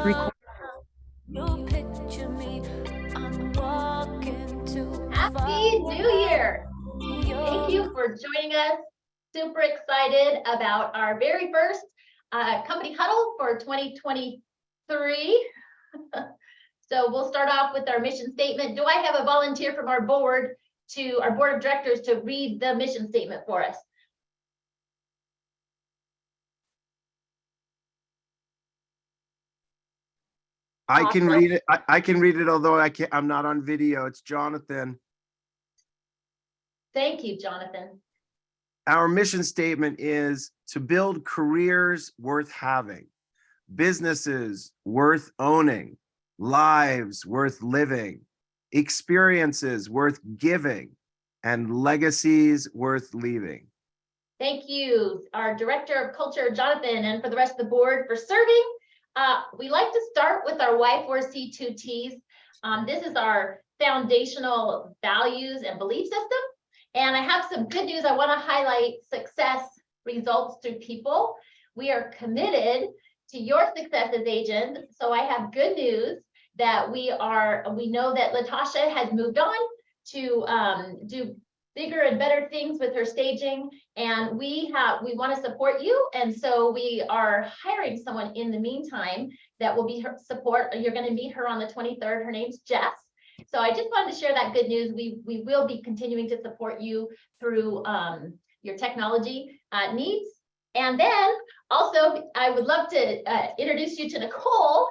Record. You picture me, I'm walking too Happy New Year! Thank you for joining us. Super excited about our very first company huddle for 2023. So we'll start off with our mission statement. Do I have a volunteer from our board of directors to read the mission statement for us? I can read it. I can read it, although I'm not on video. It's Jonathan. Thank you, Jonathan. Our mission statement is to build careers worth having, businesses worth owning, lives worth living, experiences worth giving, and legacies worth leaving. Thank you, our Director of Culture, Jonathan, and for the rest of the board for serving. We like to start with our Y4C2Ts. This is our foundational values and belief system. And I have some good news. I want to highlight success results through people. We are committed to your success as agent. So I have good news that we know that Latasha has moved on to do bigger and better things with her staging, and we want to support you, and so we are hiring someone in the meantime that will be her support. You're going to meet her on the 23rd. Her name's Jess. So I just wanted to share that good news. We will be continuing to support you through your technology needs. And then also, I would love to introduce you to Nicole.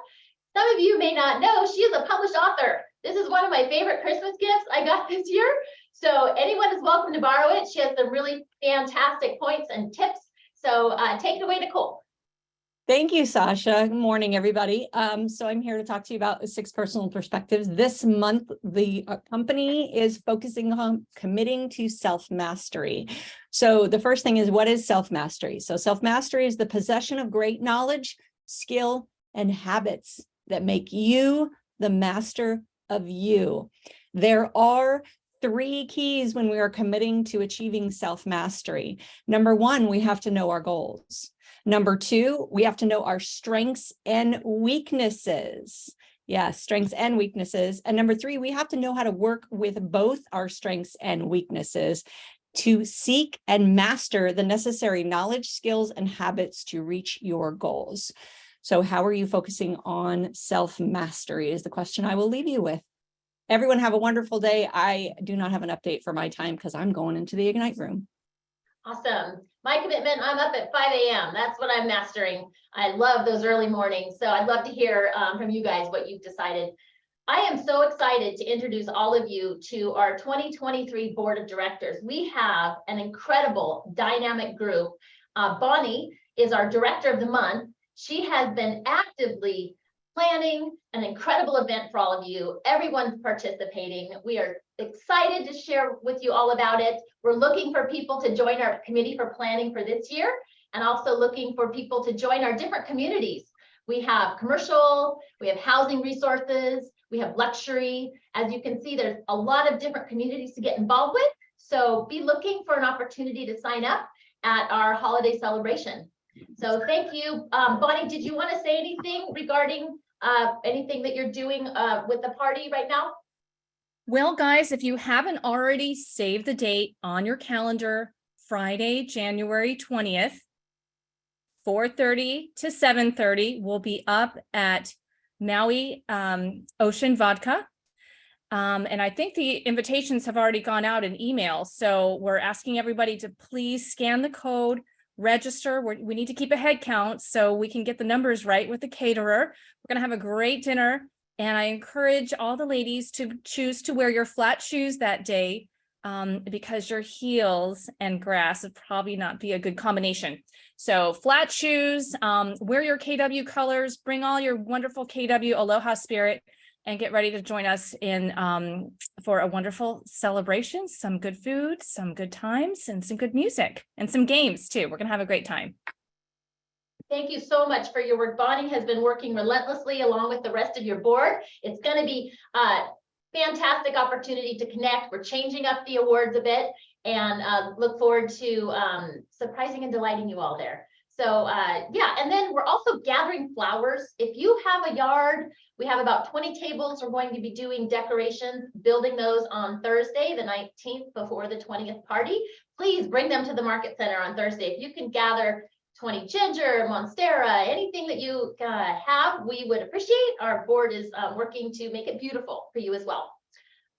Some of you may not know, she is a published author. This is one of my favorite Christmas gifts I got this year. So anyone is welcome to borrow it. She has some really fantastic points and tips. So take it away, Nicole. Thank you, Sasha. Good morning, everybody. So I'm here to talk to you about 6 personal perspectives. This month, the company is focusing on committing to self-mastery. So the first thing is, what is self-mastery? So self-mastery is the possession of great knowledge, skill, and habits that make you the master of you. There are 3 keys when we are committing to achieving self-mastery. Number 1, we have to know our goals. Number 2, we have to know our strengths and weaknesses. Yes, strengths and weaknesses. And number 3, we have to know how to work with both our strengths and weaknesses to seek and master the necessary knowledge, skills, and habits to reach your goals. So how are you focusing on self-mastery is the question I will leave you with. Everyone have a wonderful day. I do not have an update for my time because I'm going into the Ignite room. Awesome. My commitment, I'm up at 5 a.m. That's what I'm mastering. I love those early mornings. So I'd love to hear from you guys what you've decided. I am so excited to introduce all of you to our 2023 Board of Directors. We have an incredible dynamic group. Bonnie is our Director of the Month. She has been actively planning an incredible event for all of you. Everyone's participating. We are excited to share with you all about it. We're looking for people to join our committee for planning for this year, and also looking for people to join our different communities. We have commercial, we have housing resources, we have luxury. As you can see, there's a lot of different communities to get involved with. So be looking for an opportunity to sign up at our holiday celebration. So thank you. Bonnie, did you want to say anything regarding anything that you're doing with the party right now? Well, guys, if you haven't already saved the date on your calendar, Friday, January 20th, 4:30 to 7:30, we'll be up at Maui Ocean Vodka. And I think the invitations have already gone out in email. So we're asking everybody to please scan the code, register. We need to keep a head count so we can get the numbers right with the caterer. We're going to have a great dinner. And I encourage all the ladies to choose to wear your flat shoes that day because your heels and grass would probably not be a good combination. So flat shoes, wear your KW colors, bring all your wonderful KW Aloha spirit, and get ready to join us in for a wonderful celebration, some good food, some good times, and some good music, and some games too. We're gonna have a great time. Thank you so much for your work. Bonnie has been working relentlessly along with the rest of your board. It's going to be a fantastic opportunity to connect. We're changing up the awards a bit, and look forward to surprising and delighting you all there. So yeah, and then we're also gathering flowers. If you have a yard, we have about 20 tables. We're going to be doing decorations, building those on Thursday, the 19th, before the 20th party. Please bring them to the Market Center on Thursday. If you can gather 20 ginger, monstera, anything that you have, we would appreciate. Our board is working to make it beautiful for you as well.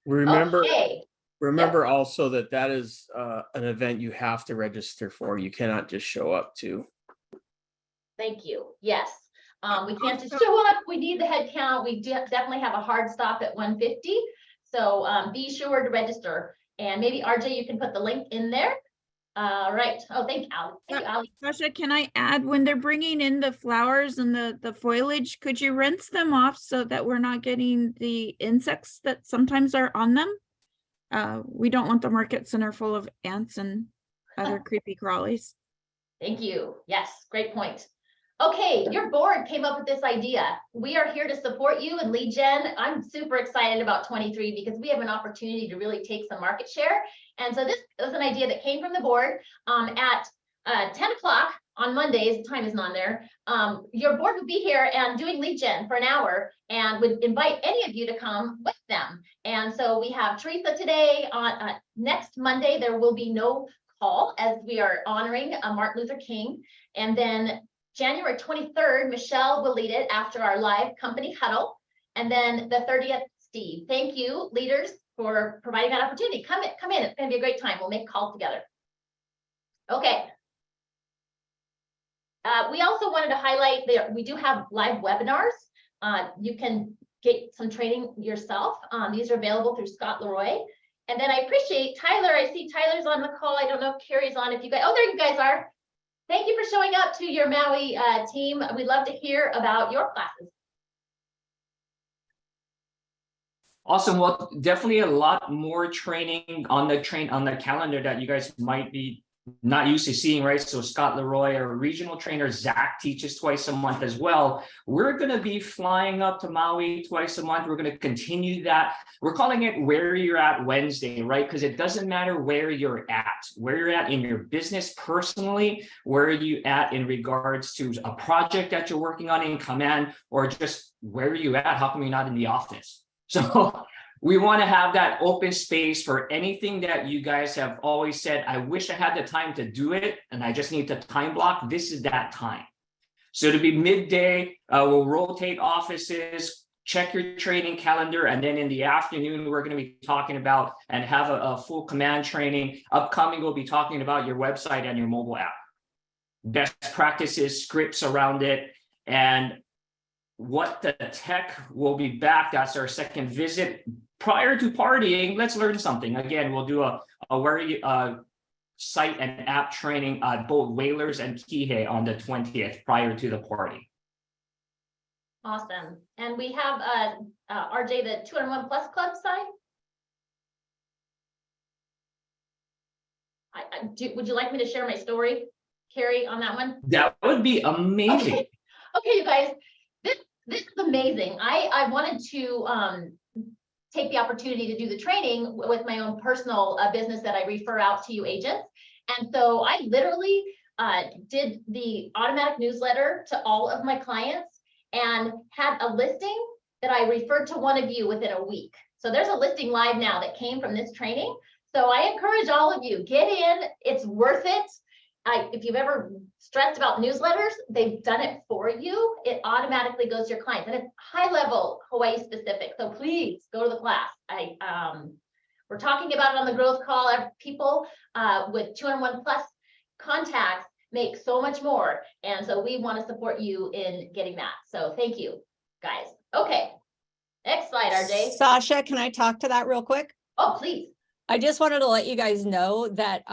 Remember, Okay. remember also that is an event you have to register for. You cannot just show up to. Thank you. Yes. We can't just show up. We need the head count. We definitely have a hard stop at 150. So be sure to register. And maybe RJ, you can put the link in there. Right. Oh, thank you, Ali. Thank you, Ali. Sasha, can I add, when they're bringing in the flowers and the foliage, could you rinse them off so that we're not getting the insects that sometimes are on them? We don't want the Market Center full of ants and other creepy crawlies. Thank you. Yes, great point. Okay, your board came up with this idea. We are here to support you and lead gen. I'm super excited about 23 because we have an opportunity to really take some market share. And so this was an idea that came from the board at 10 o'clock on Mondays. The time isn't on there. Your board would be here and doing lead gen for an hour and would invite any of you to come with them. And so we have Teresa today. On next Monday, there will be no call as we are honoring Martin Luther King. And then January 23rd, Michelle will lead it after our live company huddle. And then the 30th, Steve. Thank you, leaders, for providing that opportunity. Come in. It's going to be a great time. We'll make calls together. Okay. We also wanted to highlight that we do have live webinars. You can get some training yourself. These are available through Scott Leroy. And then I appreciate Tyler. I see Tyler's on the call. I don't know if Carrie's on. If you guys, oh, there you guys are. Thank you for showing up to your Maui team. We'd love to hear about your classes. Awesome. Well, definitely a lot more training on the calendar that you guys might be not used to seeing, right? So Scott Leroy, our regional trainer, Zach teaches twice a month as well. We're going to be flying up to Maui twice a month. We're going to continue that. We're calling it Where You're At Wednesday, right? Because it doesn't matter where you're at in your business personally, where are you at in regards to a project that you're working on in command, or just where are you at? How come you're not in the office? So we want to have that open space for anything that you guys have always said, I wish I had the time to do it, and I just need the time block. This is that time. So to be midday, we'll rotate offices, check your training calendar, and then in the afternoon, we're going to be talking about and have a full command training. Upcoming, we'll be talking about your website and your mobile app. Best practices, scripts around it, and what the tech will be back. That's our second visit. Prior to partying, let's learn something. Again, we'll do a very site and app training at both Whalers and Kihei on the 20th prior to the party. Awesome. And we have RJ, the 201 Plus Club side. Would you like me to share my story, Carrie, on that one? That would be amazing. Okay, you guys, this is amazing. I wanted to take the opportunity to do the training with my own personal business that I refer out to you agents. And so I literally did the automatic newsletter to all of my clients and had a listing that I referred to one of you within a week. So there's a listing live now that came from this training. So I encourage all of you, get in, it's worth it. If you've ever stressed about newsletters, they've done it for you. It automatically goes to your clients, and it's high level Hawaii specific. So please go to the class. We're talking about it on the growth call. People with 201 plus contacts make so much more. And so we want to support you in getting that. So thank you, guys. Okay, next slide, RJ. Sasha, can I talk to that real quick? Oh, please. I just wanted to let you guys know that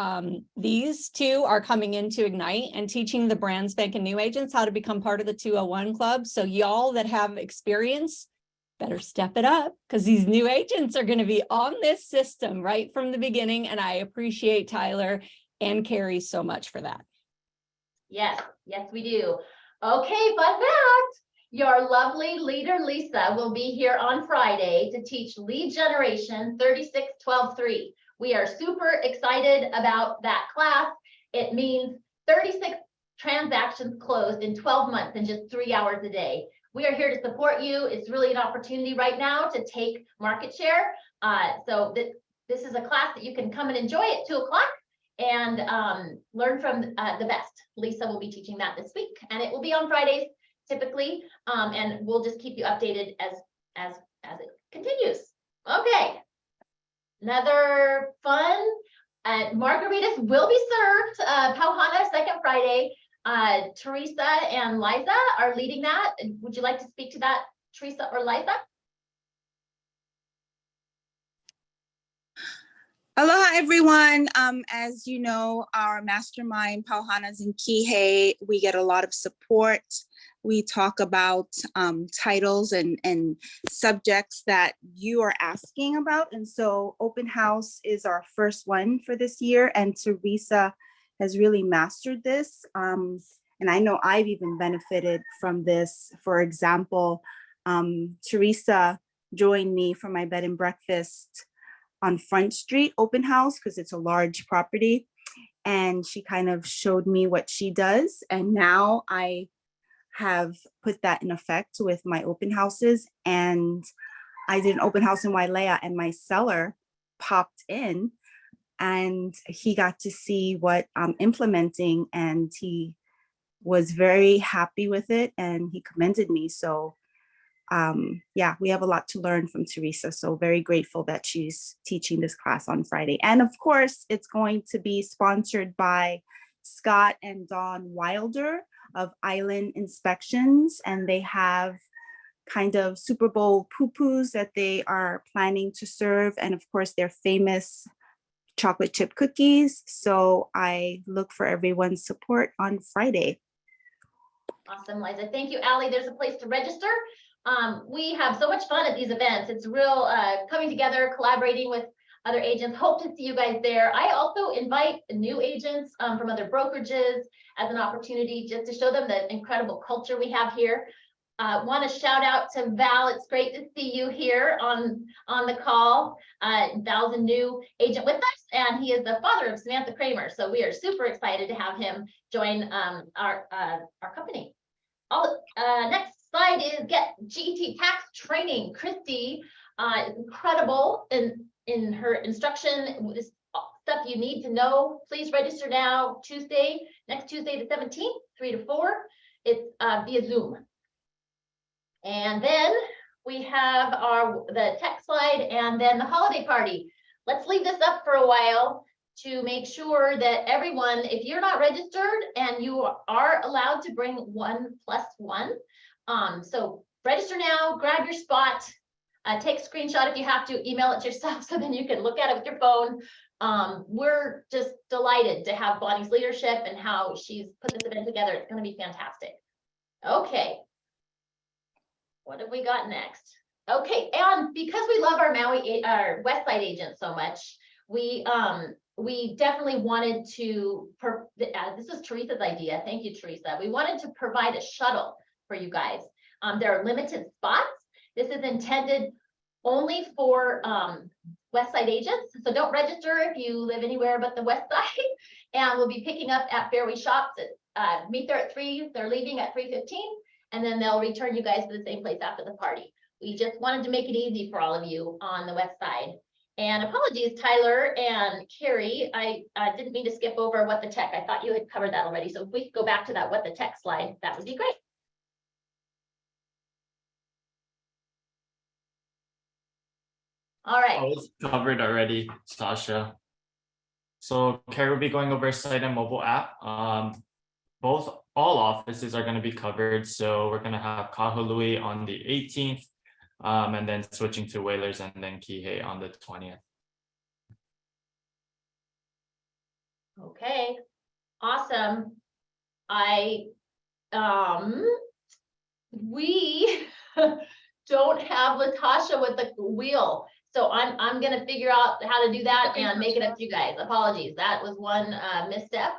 these two are coming into Ignite and teaching the brand spanking new agents how to become part of the 201 Club. So y'all that have experience better step it up, because these new agents are going to be on this system right from the beginning. And I appreciate Tyler and Carrie so much for that. Yes, we do. Okay, fun fact. Your lovely leader, Lisa, will be here on Friday to teach lead generation 36-12-3. We are super excited about that class. It means 36 transactions closed in 12 months in just 3 hours a day. We are here to support you. It's really an opportunity right now to take market share. So this is a class that you can come and enjoy at 2 o'clock and learn from the best. Lisa will be teaching that this week, and it will be on Fridays typically, and we'll just keep you updated as it continues. Okay, another fun. Margaritas will be served. Pauhana, second Friday. Teresa and Liza are leading that. Would you like to speak to that, Teresa or Liza? Aloha, everyone. As you know, our mastermind, Pauhanas in Kihei, we get a lot of support. We talk about titles and subjects that you are asking about. And so open house is our first one for this year. And Teresa has really mastered this. And I know I've even benefited from this. For example, Teresa joined me for my bed and breakfast on Front Street open house because it's a large property. And she kind of showed me what she does. And now I have put that in effect with my open houses. And I did an open house in Wailea and my seller popped in and he got to see what I'm implementing and he was very happy with it and he commended me. So yeah, we have a lot to learn from Teresa. So very grateful that she's teaching this class on Friday. And of course, it's going to be sponsored by Scott and Dawn Wilder of Island Inspections. And they have kind of Super Bowl poo-poos that they are planning to serve. And of course, their famous chocolate chip cookies. So I look for everyone's support on Friday. Awesome, Liza. Thank you, Allie. There's a place to register. We have so much fun at these events. It's real coming together, collaborating with other agents. Hope to see you guys there. I also invite new agents from other brokerages as an opportunity just to show them the incredible culture we have here. Want to shout out to Val. It's great to see you here on the call. Val's a new agent with us, and he is the father of Samantha Kramer. So we are super excited to have him join our company. Next slide is Get GT Tax Training. Christy is incredible in her instruction. This stuff you need to know. Please register now. Next Tuesday the 17th, 3 to 4. It's via Zoom. And then we have the tech slide and then the holiday party. Let's leave this up for a while to make sure that everyone, if you're not registered and you are allowed to bring 1+1, so register now, grab your spot, take a screenshot if you have to, email it to yourself so then you can look at it with your phone. We're just delighted to have Bonnie's leadership and how she's put this event together. It's going to be fantastic. Okay. What have we got next? Okay, and because we love our West Side agents so much, we definitely wanted to, this was Teresa's idea. Thank you, Teresa. We wanted to provide a shuttle for you guys. There are limited spots. This is intended only for West Side agents. So don't register if you live anywhere but the West Side. And we'll be picking up at Fairway Shops. Meet there at 3. They're leaving at 3:15. And then they'll return you guys to the same place after the party. We just wanted to make it easy for all of you on the West Side. And apologies, Tyler and Carrie, I didn't mean to skip over what the tech. I thought you had covered that already. So if we could go back to that what the tech slide, that would be great. All right. Oh, it's covered already, Sasha. So Carrie will be going over site and mobile app. All offices are going to be covered. So we're going to have Kahului on the 18th, and then switching to Whalers and then Kihei on the 20th. Okay, awesome. We don't have Latasha with the wheel. So I'm gonna figure out how to do that and make it up to you guys. Apologies, that was one misstep.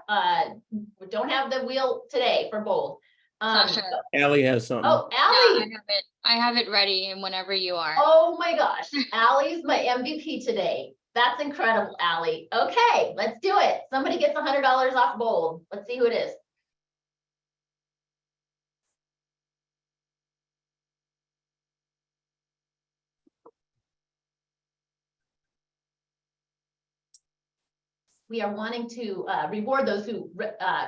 We don't have the wheel today for both. Sasha. Allie has something. Oh, Allie. Yeah, I have it ready and whenever you are. Oh my gosh, Allie's my MVP today. That's incredible, Allie. Okay, let's do it. Somebody gets $100 off Bold. Let's see who it is. we are wanting to reward those who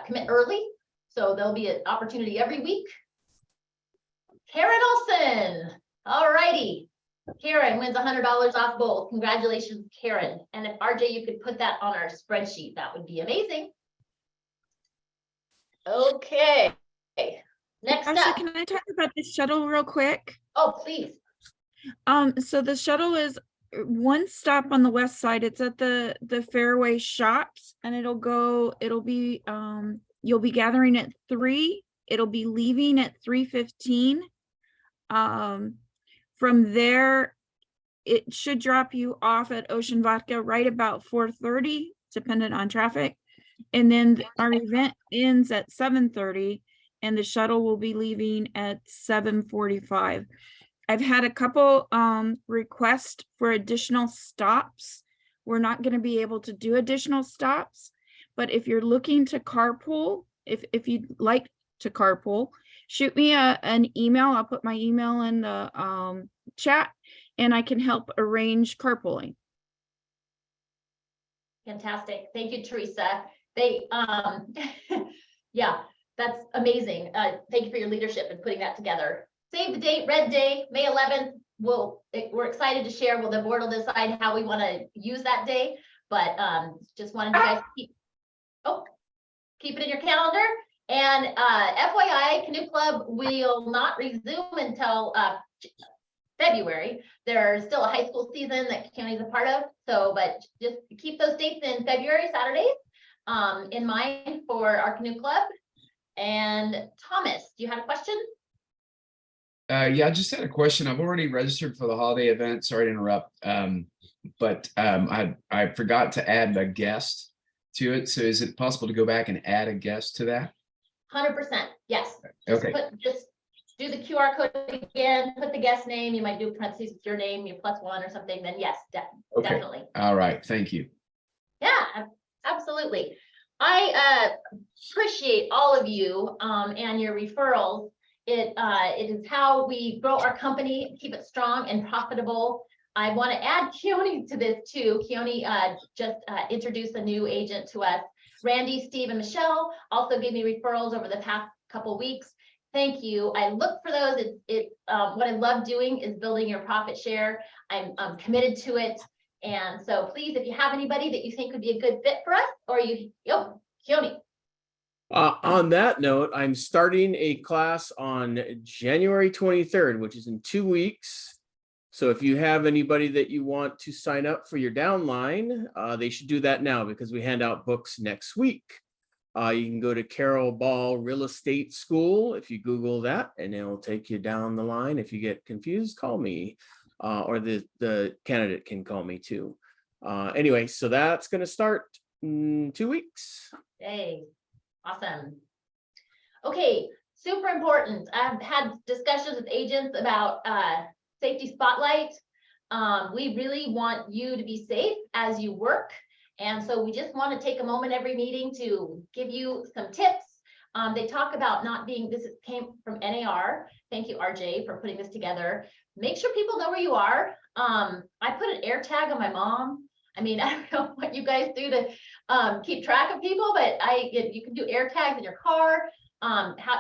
commit early. So there'll be an opportunity every week. Karen Olson. All righty. Karen wins $100 off both. Congratulations, Karen. And if RJ, you could put that on our spreadsheet, that would be amazing. Okay. Next Sasha, up. can I talk about the shuttle real quick? Oh, please. So the shuttle is one stop on the west side. It's at the Fairway Shops, and it'll be you'll be gathering at 3. It'll be leaving at 3:15. From there, it should drop you off at Ocean Vodka right about 4:30, dependent on traffic. And then our event ends at 7:30, and the shuttle will be leaving at 7:45. I've had a couple requests for additional stops. We're not going to be able to do additional stops, but if you're looking to carpool, if you'd like to carpool, shoot me an email. I'll put my email in the chat, and I can help arrange carpooling. Fantastic. Thank you, Teresa. They, yeah, that's amazing. Thank you for your leadership in putting that together. Save the date, red day, May 11th. We're excited to share. The board will decide how we want to use that day, but just wanted you guys to keep it in your calendar. And FYI, Canoe Club will not resume until February. There's still a high school season that county's a part of. So, but just keep those dates in February, Saturdays, in mind for our Canoe Club. And Thomas, do you have a question? Yeah, I just had a question. I've already registered for the holiday event. Sorry to interrupt. But I forgot to add a guest to it. So is it possible to go back and add a guest to that? 100%. Yes. Okay. Just do the QR code again, put the guest name. You might do parentheses with your name, your +1 or something. Then yes, Okay. definitely. All right. Thank you. Yeah, absolutely. I appreciate all of you and your referrals. It is how we grow our company, keep it strong and profitable. I want to add Keone to this too. Keone just introduced a new agent to us. Randy, Steve, and Michelle also gave me referrals over the past couple weeks. Thank you. I look for those. What I love doing is building your profit share. I'm committed to it. And so please, if you have anybody that you think would be a good fit for us, or Keone. On that note, I'm starting a class on January 23rd, which is in 2 weeks. So if you have anybody that you want to sign up for your downline, they should do that now because we hand out books next week. You can go to Carol Ball Real Estate School if you Google that, and it'll take you down the line. If you get confused, call me, or the candidate can call me too. Anyway, so that's going to start in 2 weeks. Hey, awesome. Okay, super important. I've had discussions with agents about safety spotlight. We really want you to be safe as you work. And so we just want to take a moment every meeting to give you some tips. They talk about not being, this came from NAR. Thank you, RJ, for putting this together. Make sure people know where you are. I put an air tag on my mom. I mean, I don't know what you guys do to keep track of people, but you can do air tags in your car.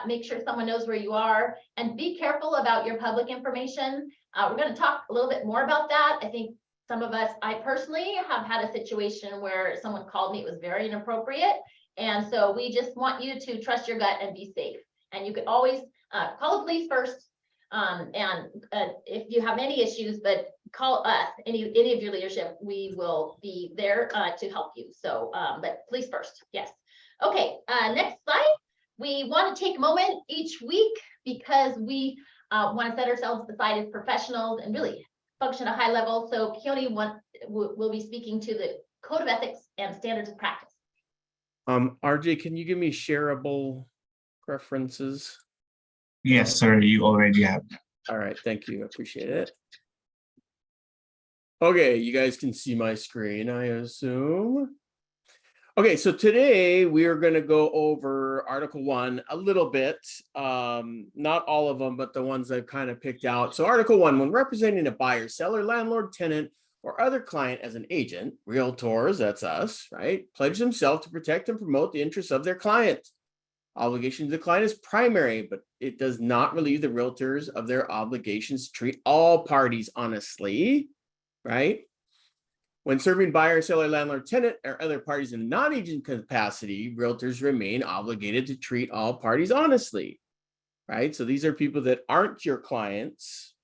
Make sure someone knows where you are, and be careful about your public information. We're going to talk a little bit more about that. I think some of us, I personally have had a situation where someone called me, it was very inappropriate. And so we just want you to trust your gut and be safe. And you can always call the police first. If you have any issues, but call us, any of your leadership, we will be there to help you. So, but police first, yes. Okay, next slide. We want to take a moment each week because we want to set ourselves aside as professionals and really function at a high level. So Keone will be speaking to the Code of Ethics and Standards of Practice. RJ, can you give me shareable preferences? Yes, sir, you already have. All right, thank you. I appreciate it. Okay, you guys can see my screen, I assume. Okay, so today we are going to go over Article 1 a little bit. Not all of them, but the ones I've kind of picked out. So Article 1, when representing a buyer, seller, landlord, tenant, or other client as an agent, realtors, that's us, right, pledge themselves to protect and promote the interests of their client. Obligation to the client is primary, but it does not relieve the realtors of their obligations to treat all parties honestly, right? When serving buyer, seller, landlord, tenant, or other parties in non-agent capacity, realtors remain obligated to treat all parties honestly, right? So these are people that aren't your clients.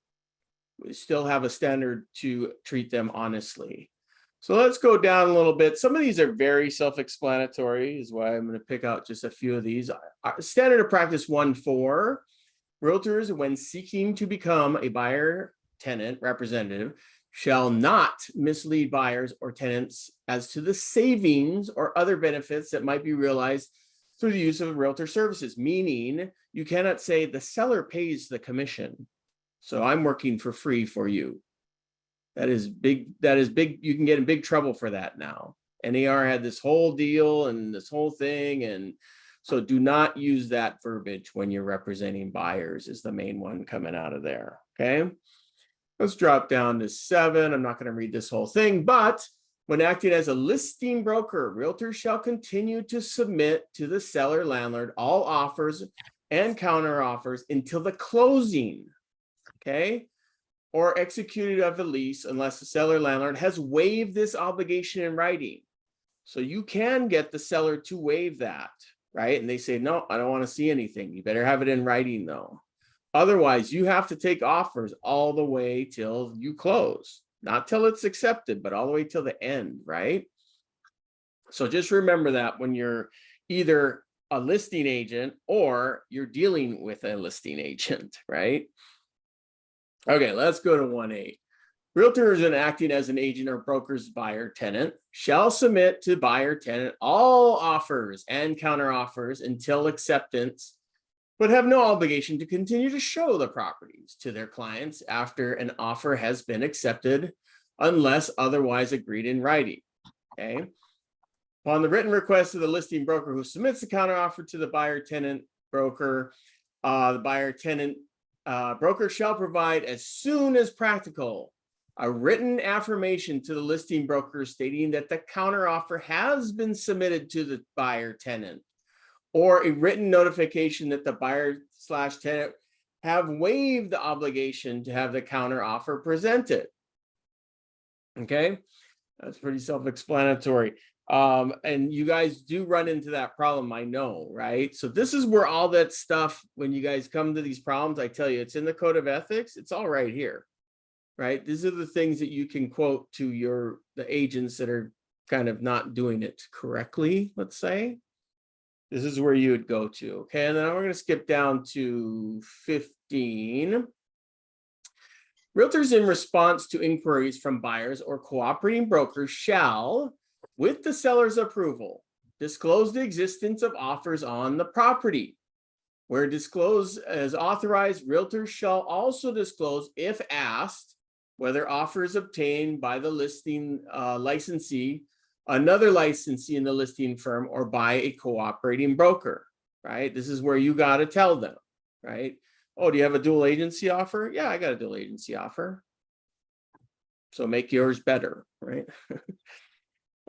We still have a standard to treat them honestly. So let's go down a little bit. Some of these are very self-explanatory, is why I'm going to pick out just a few of these. Standard of practice 1.4, realtors, when seeking to become a buyer tenant representative, shall not mislead buyers or tenants as to the savings or other benefits that might be realized through the use of realtor services, meaning you cannot say the seller pays the commission, so I'm working for free for you. That is big. That is big. You can get in big trouble for that now. NAR had this whole deal and this whole thing. And so do not use that verbiage when you're representing buyers is the main one coming out of there. Okay. Let's drop down to 7. I'm not going to read this whole thing, but when acting as a listing broker, realtors shall continue to submit to the seller landlord all offers and counter offers until the closing. Okay. Or executed of the lease unless the seller landlord has waived this obligation in writing. So you can get the seller to waive that, right? And they say, no, I don't want to see anything. You better have it in writing though. Otherwise, you have to take offers all the way till you close, not till it's accepted, but all the way till the end, right? So just remember that when you're either a listing agent or you're dealing with a listing agent, right? Okay, let's go to 1.8. Realtors in acting as an agent or broker's buyer tenant shall submit to buyer tenant all offers and counter offers until acceptance, but have no obligation to continue to show the properties to their clients after an offer has been accepted unless otherwise agreed in writing. Okay. Upon the written request of the listing broker who submits the counter offer to the buyer tenant broker, the buyer tenant broker shall provide as soon as practical a written affirmation to the listing broker stating that the counter offer has been submitted to the buyer tenant, or a written notification that the buyer/tenant have waived the obligation to have the counter offer presented. Okay, that's pretty self-explanatory. And you guys do run into that problem, I know, right? So this is where all that stuff, when you guys come to these problems, I tell you, it's in the code of ethics. It's all right here, right? These are the things that you can quote to the agents that are kind of not doing it correctly, let's say. This is where you would go to, okay? And then we're going to skip down to 15. Realtors in response to inquiries from buyers or cooperating brokers shall, with the seller's approval, disclose the existence of offers on the property. Where disclosed as authorized, realtors shall also disclose, if asked, whether offers obtained by the listing licensee, another licensee in the listing firm, or by a cooperating broker, right? This is where you got to tell them, right? Oh, do you have a dual agency offer? Yeah, I got a dual agency offer. So make yours better, right?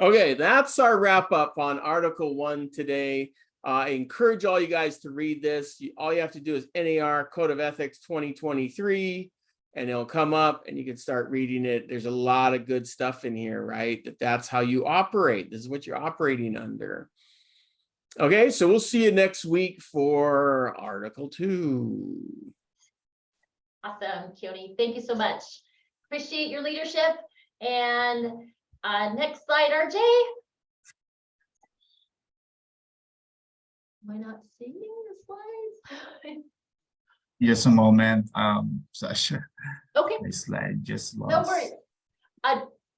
Okay, that's our wrap up on Article 1 today. I encourage all you guys to read this. All you have to do is NAR Code of Ethics 2023, and it'll come up and you can start reading it. There's a lot of good stuff in here, right? That's how you operate. This is what you're operating under. Okay, so we'll see you next week for Article 2. Awesome, Keone. Thank you so much. Appreciate your leadership. And next slide, RJ. Am I not seeing the slides? Just a moment, Sasha. Okay. My slide just lost. No worries.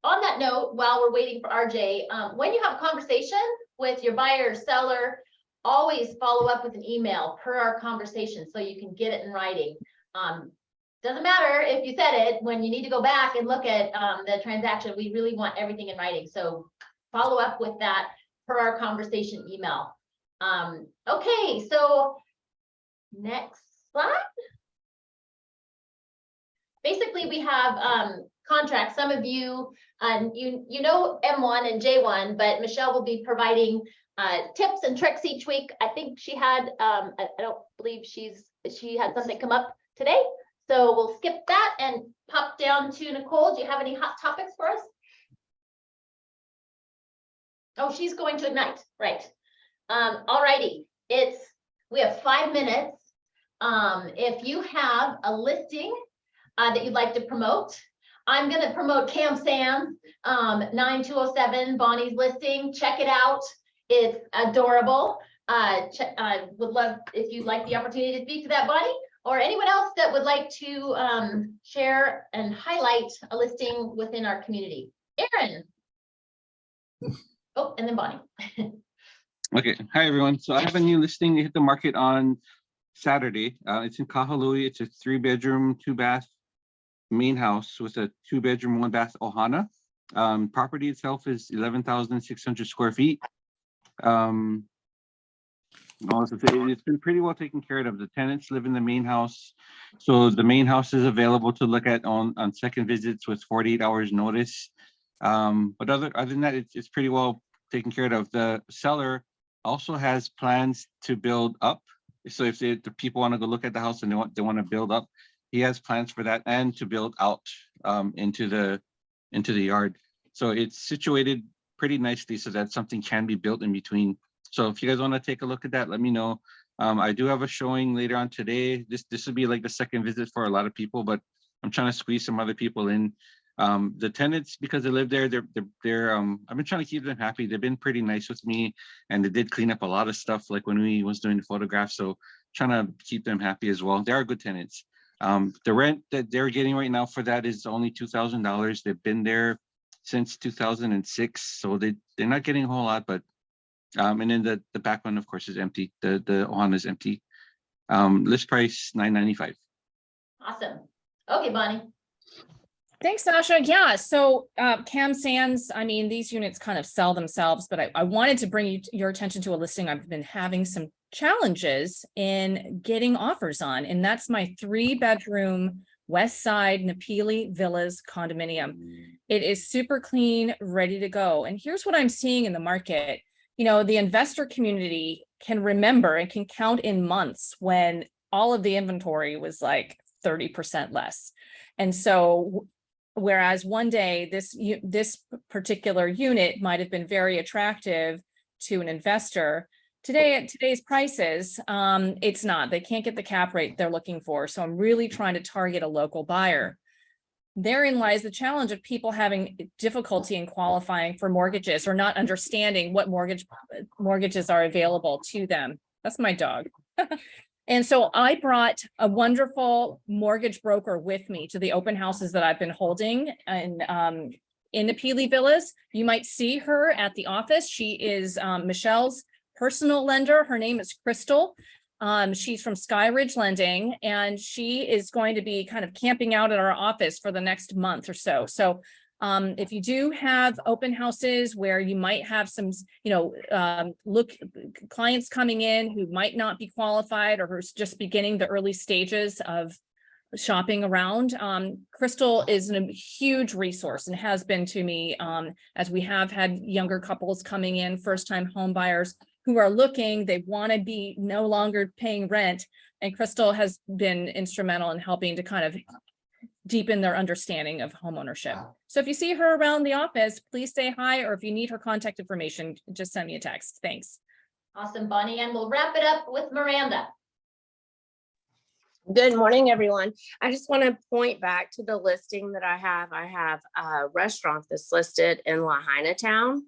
On that note, while we're waiting for RJ, when you have a conversation with your buyer or seller, always follow up with an email per our conversation so you can get it in writing. Doesn't matter if you said it, when you need to go back and look at the transaction, we really want everything in writing. So follow up with that per our conversation email. Okay, so next slide. Basically, we have contract. Some of you, you know M1 and J1, but Michelle will be providing tips and tricks each week. I think she had, I don't believe she had something come up today. So we'll skip that and pop down to Nicole. Do you have any hot topics for us? Oh, she's going to Ignite, right. All righty, we have 5 minutes. If you have a listing that you'd like to promote, I'm gonna promote Cam Sands, 9207 Bonnie's listing. Check it out, it's adorable. I would love if you'd like the opportunity to speak to that, Bonnie, or anyone else that would like to share and highlight a listing within our community. Aaron. Oh, and then Bonnie. Okay, hi everyone. So I have a new listing. It hit the market on Saturday. It's in Kahului. It's a 3-bedroom, 2-bath main house with a 2-bedroom, 1-bath ohana. Property itself is 11,600 square feet. It's been pretty well taken care of. The tenants live in the main house. So the main house is available to look at on second visits with 48 hours notice. But other than that, it's pretty well taken care of. The seller also has plans to build up. So if the people want to go look at the house and they want to build up, he has plans for that and to build out into the yard. So it's situated pretty nicely so that something can be built in between. So if you guys want to take a look at that, let me know. I do have a showing later on today. This would be like the second visit for a lot of people, but I'm trying to squeeze some other people in. The tenants, because they live there, I've been trying to keep them happy. They've been pretty nice with me, and they did clean up a lot of stuff like when we was doing the photographs. So trying to keep them happy as well. They are good tenants. The rent that they're getting right now for that is only $2,000. They've been there since 2006, so they're not getting a whole lot. But and then the back one, of course, is empty. The ohana is empty. List price $995. Awesome. Okay, Bonnie. Thanks, Sasha. Yeah, so Cam Sands, I mean, these units kind of sell themselves, but I wanted to bring your attention to a listing I've been having some challenges in getting offers on, and that's my 3-bedroom West Side Napili Villas condominium. It is super clean, ready to go. And here's what I'm seeing in the market. You know, the investor community can remember and can count in months when all of the inventory was like 30% less. And so whereas one day this particular unit might have been very attractive to an investor, today at today's prices, it's not. They can't get the cap rate they're looking for. So I'm really trying to target a local buyer. Therein lies the challenge of people having difficulty in qualifying for mortgages or not understanding what mortgages are available to them. That's my dog. And so I brought a wonderful mortgage broker with me to the open houses that I've been holding in the Napili Villas. You might see her at the office. She is Michelle's personal lender. Her name is Crystal. She's from Skyridge Lending, and she is going to be kind of camping out at our office for the next month or so. So if you do have open houses where you might have some, clients coming in who might not be qualified or who's just beginning the early stages of shopping around, Crystal is a huge resource and has been to me as we have had younger couples coming in, first-time home buyers who are looking, they want to be no longer paying rent. And Crystal has been instrumental in helping to kind of deepen their understanding of homeownership. So if you see her around the office, please say hi, or if you need her contact information, just send me a text. Thanks. Awesome, Bonnie. And we'll wrap it up with Miranda. Good morning, everyone. I just want to point back to the listing that I have. I have a restaurant that's listed in Lahaina Town.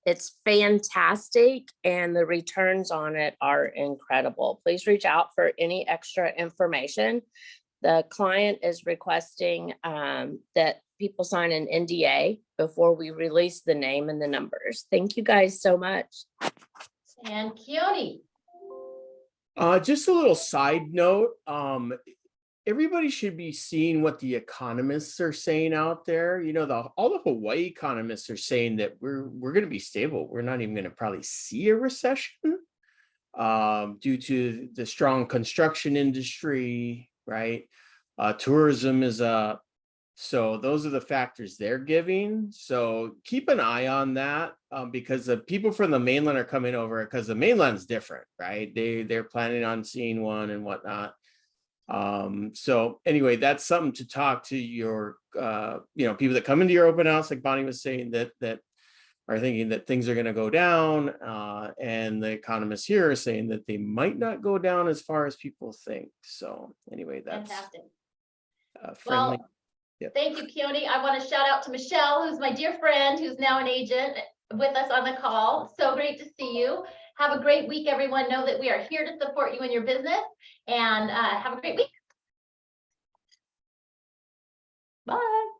It's fantastic, and the returns on it are incredible. Please reach out for any extra information. The client is requesting that people sign an NDA before we release the name and the numbers. Thank you guys so much. And Keone. Just a little side note. Everybody should be seeing what the economists are saying out there. You know, all the Hawaii economists are saying that we're going to be stable. We're not even going to probably see a recession due to the strong construction industry, right? Tourism is up. So those are the factors they're giving. So keep an eye on that, because the people from the mainland are coming over, because the mainland's different, right? They're planning on seeing one and whatnot. So anyway, that's something to talk to your, people that come into your open house, like Bonnie was saying, that are thinking that things are going to go down, and the economists here are saying that they might not go down as far as people think. So anyway, that's Fantastic. friendly. Well, Yep. thank you, Keone. I want to shout out to Michelle, who's my dear friend, who's now an agent with us on the call. So great to see you. Have a great week, everyone. Know that we are here to support you in your business, and have a great week. Bye.